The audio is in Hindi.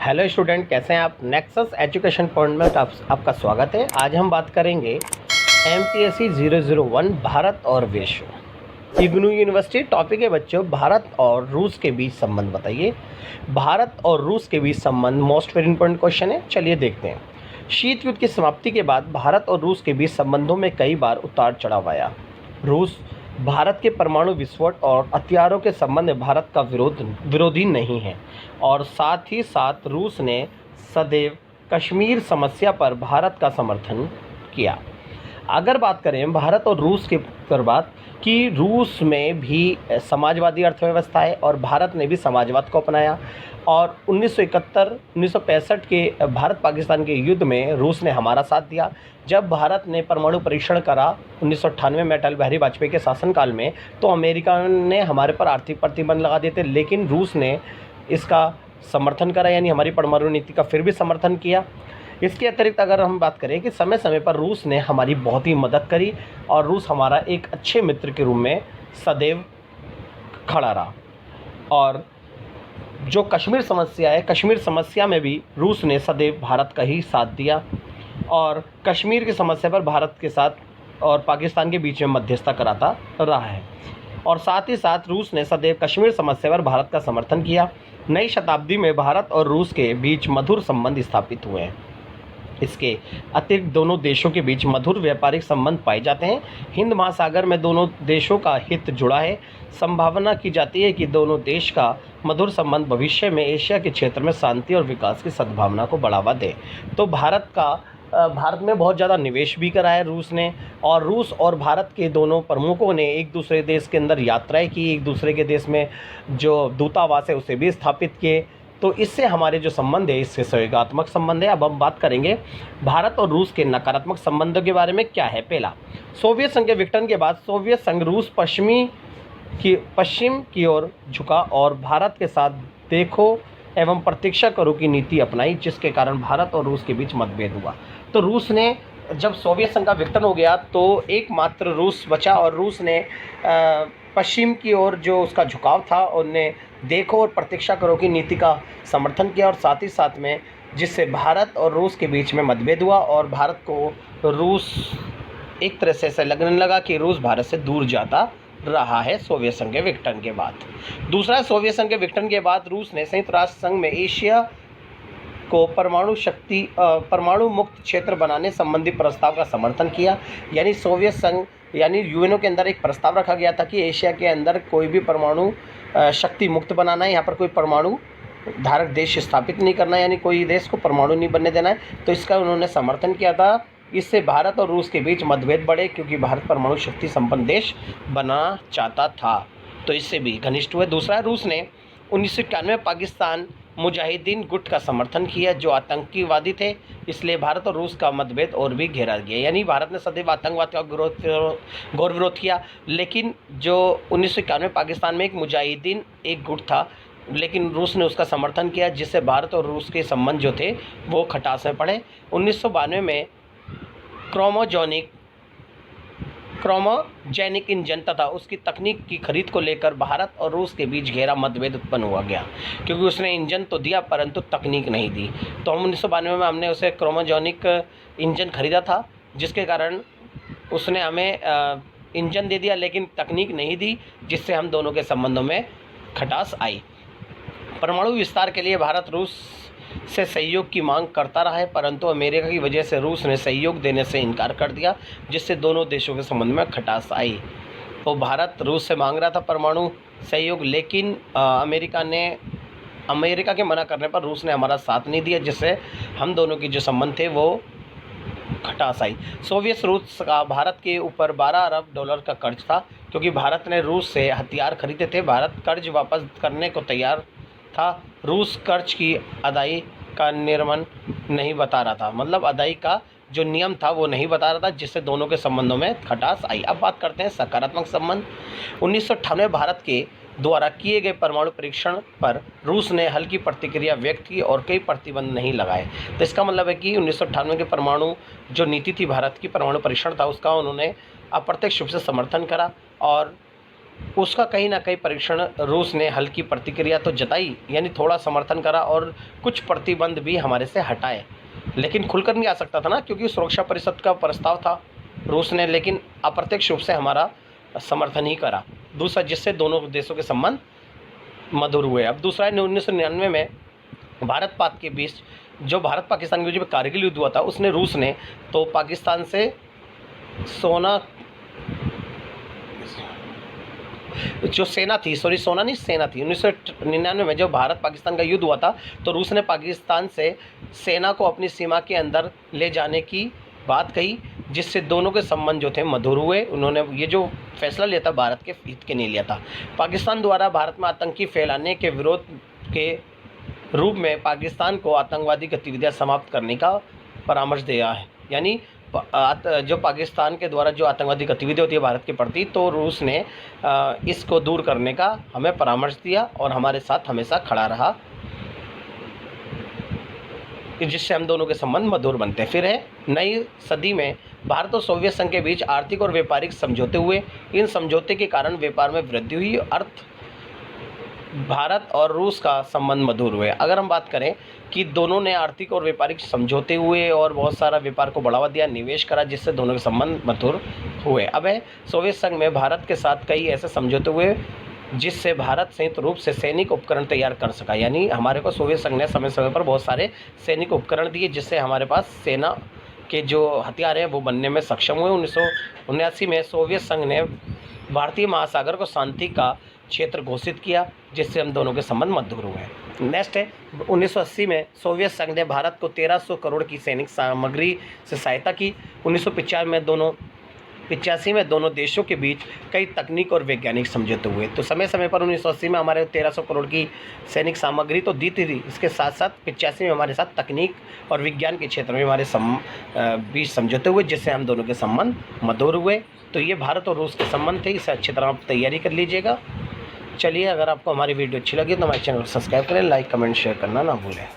हेलो स्टूडेंट, कैसे हैं आप। नेक्सस एजुकेशन पॉइंट में आपका स्वागत है। आज हम बात करेंगे MPSC 001 भारत और विश्व। इग्नू यूनिवर्सिटी टॉपिक है बच्चों, भारत और रूस के बीच संबंध बताइए। भारत और रूस के बीच संबंध मोस्ट वेरी इंपॉर्टेंट क्वेश्चन है। चलिए देखते हैं। शीत युद्ध की समाप्ति के बाद भारत और रूस के बीच संबंधों में कई बार उतार चढ़ाव आया। रूस भारत के परमाणु विस्फोट और हथियारों के संबंध में भारत का विरोधी नहीं है, और साथ ही साथ रूस ने सदैव कश्मीर समस्या पर भारत का समर्थन किया। अगर बात करें भारत और रूस के पर बात कि रूस में भी समाजवादी अर्थव्यवस्था है और भारत ने भी समाजवाद को अपनाया, और 1965 के भारत पाकिस्तान के युद्ध में रूस ने हमारा साथ दिया। जब भारत ने परमाणु परीक्षण करा 1998 में अटल बिहारी वाजपेयी के शासनकाल में, तो अमेरिका ने हमारे पर आर्थिक प्रतिबंध लगा दिए थे, लेकिन रूस ने इसका समर्थन करा, यानी हमारी परमाणु नीति का फिर भी समर्थन किया। इसके अतिरिक्त अगर हम बात करें कि समय समय पर रूस ने हमारी बहुत ही मदद करी, और रूस हमारा एक अच्छे मित्र के रूप में सदैव खड़ा रहा। और जो कश्मीर समस्या है, कश्मीर समस्या में भी रूस ने सदैव भारत का ही साथ दिया, और कश्मीर की समस्या पर भारत के साथ और पाकिस्तान के बीच में मध्यस्थता कराता रहा है। और साथ ही साथ रूस ने सदैव कश्मीर समस्या पर भारत का समर्थन किया। नई शताब्दी में भारत और रूस के बीच मधुर संबंध स्थापित हुए हैं। इसके अतिरिक्त दोनों देशों के बीच मधुर व्यापारिक संबंध पाए जाते हैं। हिंद महासागर में दोनों देशों का हित जुड़ा है। संभावना की जाती है कि दोनों देश का मधुर संबंध भविष्य में एशिया के क्षेत्र में शांति और विकास की सद्भावना को बढ़ावा दे। तो भारत में बहुत ज़्यादा निवेश भी करा है रूस ने, और रूस और भारत के दोनों प्रमुखों ने एक दूसरे देश के अंदर यात्राएं की, एक दूसरे के देश में जो दूतावास है उसे भी स्थापित किए। तो इससे हमारे जो संबंध है, इससे सहयोगात्मक संबंध है। अब हम बात करेंगे भारत और रूस के नकारात्मक संबंधों के बारे में। क्या है? पहला, सोवियत संघ के विघटन के बाद सोवियत संघ रूस पश्चिम की ओर झुका और भारत के साथ देखो एवं प्रतीक्षा करो की नीति अपनाई, जिसके कारण भारत और रूस के बीच मतभेद हुआ। तो रूस ने, जब सोवियत संघ का विघटन हो गया तो एकमात्र रूस बचा, और रूस ने पश्चिम की ओर जो उसका झुकाव था, उनने देखो और प्रतीक्षा करो की नीति का समर्थन किया, और साथ ही साथ में जिससे भारत और रूस के बीच में मतभेद हुआ, और भारत को रूस एक तरह से ऐसा लगने लगा कि रूस भारत से दूर जाता रहा है सोवियत संघ के विघटन के बाद। दूसरा, सोवियत संघ के विघटन के बाद रूस ने संयुक्त राष्ट्र संघ में एशिया को परमाणु मुक्त क्षेत्र बनाने संबंधी प्रस्ताव का समर्थन किया। यानी सोवियत संघ यानी यूएनओ के अंदर एक प्रस्ताव रखा गया था कि एशिया के अंदर कोई भी परमाणु शक्ति मुक्त बनाना है, यहाँ पर कोई परमाणु धारक देश स्थापित नहीं करना है, यानी कोई देश को परमाणु नहीं बनने देना है। तो इसका उन्होंने समर्थन किया था। इससे भारत और रूस के बीच मतभेद बढ़े, क्योंकि भारत परमाणु शक्ति संपन्न देश बनना चाहता था, तो इससे भी घनिष्ठ हुए। दूसरा, रूस ने 1991 में पाकिस्तान मुजाहिदीन गुट का समर्थन किया, जो आतंकवादी थे। इसलिए भारत और रूस का मतभेद और भी गहरा गया। यानी भारत ने सदैव आतंकवाद का घोर विरोध किया, लेकिन जो 1991 पाकिस्तान में एक मुजाहिदीन एक गुट था, लेकिन रूस ने उसका समर्थन किया, जिससे भारत और रूस के संबंध जो थे वो खटास में पड़े। 1992 में क्रोमोजेनिक इंजन तथा उसकी तकनीक की खरीद को लेकर भारत और रूस के बीच गहरा मतभेद उत्पन्न हुआ गया, क्योंकि उसने इंजन तो दिया परंतु तकनीक नहीं दी। तो 1992 में हमने उसे क्रोमोजेनिक इंजन खरीदा था, जिसके कारण उसने हमें इंजन दे दिया लेकिन तकनीक नहीं दी, जिससे हम दोनों के संबंधों में खटास आई। परमाणु विस्तार के लिए भारत रूस से सहयोग की मांग करता रहा है, परंतु अमेरिका की वजह से रूस ने सहयोग देने से इनकार कर दिया, जिससे दोनों देशों के संबंध में खटास आई। तो भारत रूस से मांग रहा था परमाणु सहयोग, लेकिन अमेरिका के मना करने पर रूस ने हमारा साथ नहीं दिया, जिससे हम दोनों की जो संबंध थे वो खटास आई। सोवियत रूस का भारत के ऊपर $12 अरब का कर्ज था, क्योंकि भारत ने रूस से हथियार खरीदे थे। भारत कर्ज वापस करने को तैयार था। रूस कर्ज की अदाई का नियमन नहीं बता रहा था, मतलब अदाई का जो नियम था वो नहीं बता रहा था, जिससे दोनों के संबंधों में खटास आई। अब बात करते हैं सकारात्मक संबंध। 1998 भारत के द्वारा किए गए परमाणु परीक्षण पर रूस ने हल्की प्रतिक्रिया व्यक्त की और कई प्रतिबंध नहीं लगाए। तो इसका मतलब है कि 1998 के परमाणु जो नीति थी भारत की, परमाणु परीक्षण था, उसका उन्होंने अप्रत्यक्ष रूप से समर्थन करा, और उसका कहीं ना कहीं परीक्षण रूस ने हल्की प्रतिक्रिया तो जताई, यानी थोड़ा समर्थन करा और कुछ प्रतिबंध भी हमारे से हटाए, लेकिन खुलकर नहीं आ सकता था ना, क्योंकि सुरक्षा परिषद का प्रस्ताव था रूस ने, लेकिन अप्रत्यक्ष रूप से हमारा समर्थन ही करा। दूसरा, जिससे दोनों देशों के संबंध मधुर हुए। अब दूसरा है 1999 में भारत पाक के बीच जो भारत पाकिस्तान के बीच में कारगिल युद्ध हुआ था, उसने रूस ने तो पाकिस्तान से सोना जो सेना थी, सोना नहीं सेना थी, 1999 में जब भारत पाकिस्तान का युद्ध हुआ था तो रूस ने पाकिस्तान से सेना को अपनी सीमा के अंदर ले जाने की बात कही, जिससे दोनों के संबंध जो थे मधुर हुए। उन्होंने ये जो फैसला लिया था भारत के हित के नहीं लिया था। पाकिस्तान द्वारा भारत में आतंकी फैलाने के विरोध के रूप में पाकिस्तान को आतंकवादी गतिविधियां समाप्त करने का परामर्श दिया है, यानी जो पाकिस्तान के द्वारा जो आतंकवादी गतिविधि होती है भारत के प्रति, तो रूस ने इसको दूर करने का हमें परामर्श दिया और हमारे साथ हमेशा खड़ा रहा, जिससे हम दोनों के संबंध मधुर बनते हैं। फिर है नई सदी में भारत और सोवियत संघ के बीच आर्थिक और व्यापारिक समझौते हुए। इन समझौते के कारण व्यापार में वृद्धि हुई, अर्थ भारत और रूस का संबंध मधुर हुए। अगर हम बात करें कि दोनों ने आर्थिक और व्यापारिक समझौते हुए और बहुत सारा व्यापार को बढ़ावा दिया, निवेश करा, जिससे दोनों के संबंध मधुर हुए। अब है सोवियत संघ में भारत के साथ कई ऐसे समझौते हुए जिससे भारत संयुक्त रूप से सैनिक उपकरण तैयार कर सका, यानी हमारे को सोवियत संघ ने समय समय पर बहुत सारे सैनिक उपकरण दिए, जिससे हमारे पास सेना के जो हथियार हैं वो बनने में सक्षम हुए। 1979 में सोवियत संघ ने भारतीय महासागर को शांति का क्षेत्र घोषित किया, जिससे हम दोनों के संबंध मधुर हुए। नेक्स्ट है 1980 में सोवियत संघ ने भारत को 1300 करोड़ की सैनिक सामग्री से सहायता की। 1985 में दोनों देशों के बीच कई तकनीक और वैज्ञानिक समझौते हुए। तो समय समय पर 1980 में हमारे 1300 करोड़ की सैनिक सामग्री तो दी थी, इसके साथ साथ 85 में हमारे साथ तकनीक और विज्ञान के क्षेत्र में हमारे बीच समझौते हुए, जिससे हम दोनों के संबंध मधुर हुए। तो ये भारत और रूस के संबंध थे, इसे अच्छी तरह आप तैयारी कर लीजिएगा। चलिए, अगर आपको हमारी वीडियो अच्छी लगी तो हमारे चैनल को सब्सक्राइब करें, लाइक कमेंट शेयर करना ना भूलें।